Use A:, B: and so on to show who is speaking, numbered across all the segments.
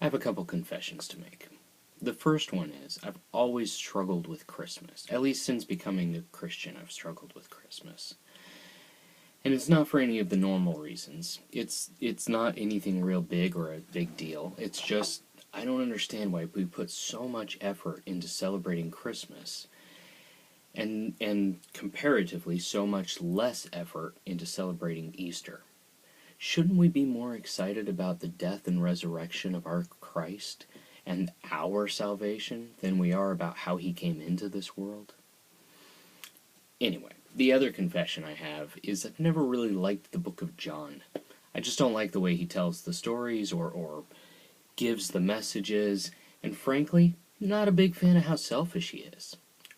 A: I have a couple confessions to make. The first one is, I've always struggled with Christmas. At least since becoming a Christian, I've struggled with Christmas. And it's not for any of the normal reasons. It's not anything real big or a big deal. It's just, I don't understand why we put so much effort into celebrating Christmas and comparatively so much less effort into celebrating Easter. Shouldn't we be more excited about the death and resurrection of our Christ and our salvation than we are about how he came into this world? Anyway, the other confession I have is I've never really liked the book of John. I just don't like the way he tells the stories or gives the messages, and frankly, not a big fan of how selfish he is.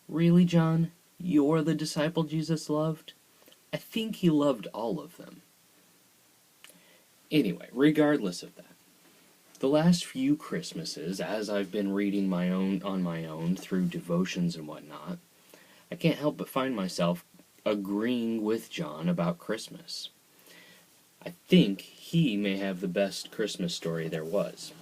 A: Really, John? You're the disciple Jesus loved? I think he loved all of them. Anyway, regardless of that, the last few Christmases, as I've been reading on my own through devotions and whatnot, I can't help but find myself agreeing with John about Christmas. I think he may have the best Christmas story there was.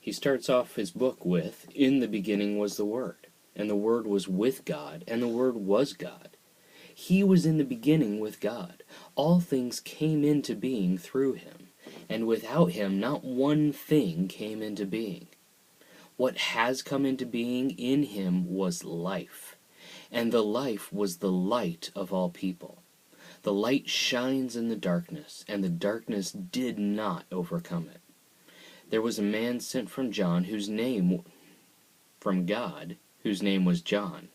A: He starts off his book with, "In the beginning was the Word, and the Word was with God, and the Word was God. He was in the beginning with God. All things came into being through him, and without him not one thing came into being. What has come into being in him was life, and the life was the light of all people. The light shines in the darkness, and the darkness did not overcome it. There was a man sent from God, whose name was John.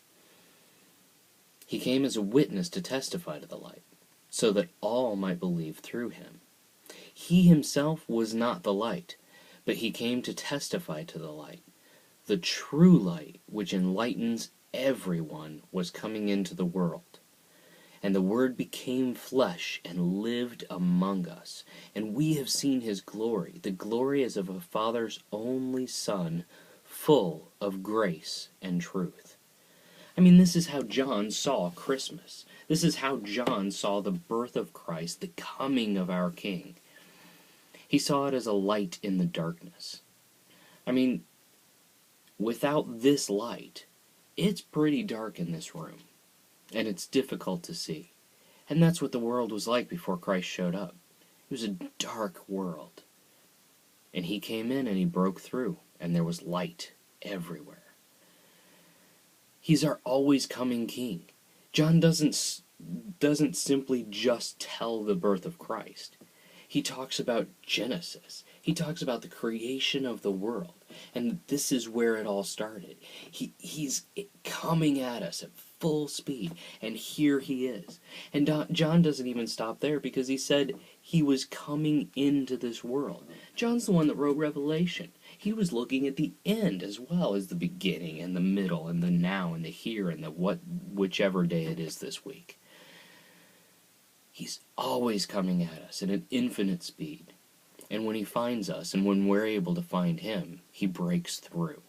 A: He came as a witness to testify to the light, so that all might believe through him. He himself was not the light, but he came to testify to the light. The true light, which enlightens everyone, was coming into the world. And the Word became flesh and lived among us. And we have seen his glory, the glory as of a Father's only Son, full of grace and truth." I mean, this is how John saw Christmas. This is how John saw the birth of Christ, the coming of our King. He saw it as a light in the darkness. I mean, without this light, it's pretty dark in this room, and it's difficult to see. And that's what the world was like before Christ showed up. It was a dark world. And he came in and he broke through, and there was light everywhere. He's our always coming King. John doesn't simply just tell the birth of Christ. He talks about Genesis. He talks about the creation of the world. And this is where it all started. He's coming at us at full speed. And here he is. And John doesn't even stop there, because he said he was coming into this world. John's the one that wrote Revelation. He was looking at the end as well as the beginning and the middle and the now and the here and the whichever day it is this week. He's always coming at us at an infinite speed. And when he finds us, and when we're able to find him, he breaks through,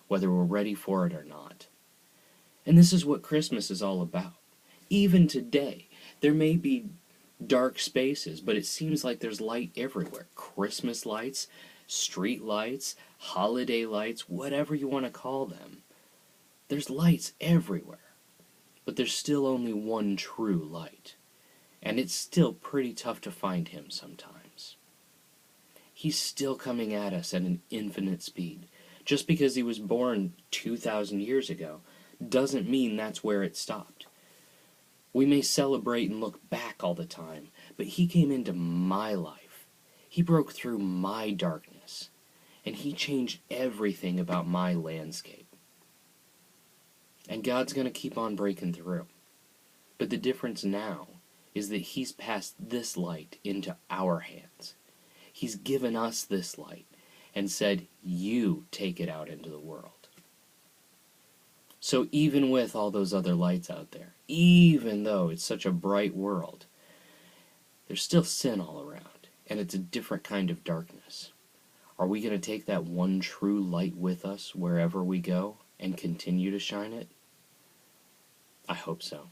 A: whether we're ready for it or not. And this is what Christmas is all about. Even today, there may be dark spaces, but it seems like there's light everywhere. Christmas lights, street lights, holiday lights, whatever you want to call them. There's lights everywhere. But there's still only one true light. And it's still pretty tough to find him sometimes. He's still coming at us at an infinite speed. Just because he was born 2,000 years ago doesn't mean that's where it stopped. We may celebrate and look back all the time, but he came into my life. He broke through my darkness, and he changed everything about my landscape. And God's going to keep on breaking through. But the difference now is that he's passed this light into our hands. He's given us this light and said, "You take it out into the world." So even with all those other lights out there, even though it's such a bright world, there's still sin all around, and it's a different kind of darkness. Are we going to take that one true light with us wherever we go and continue to shine it? I hope so.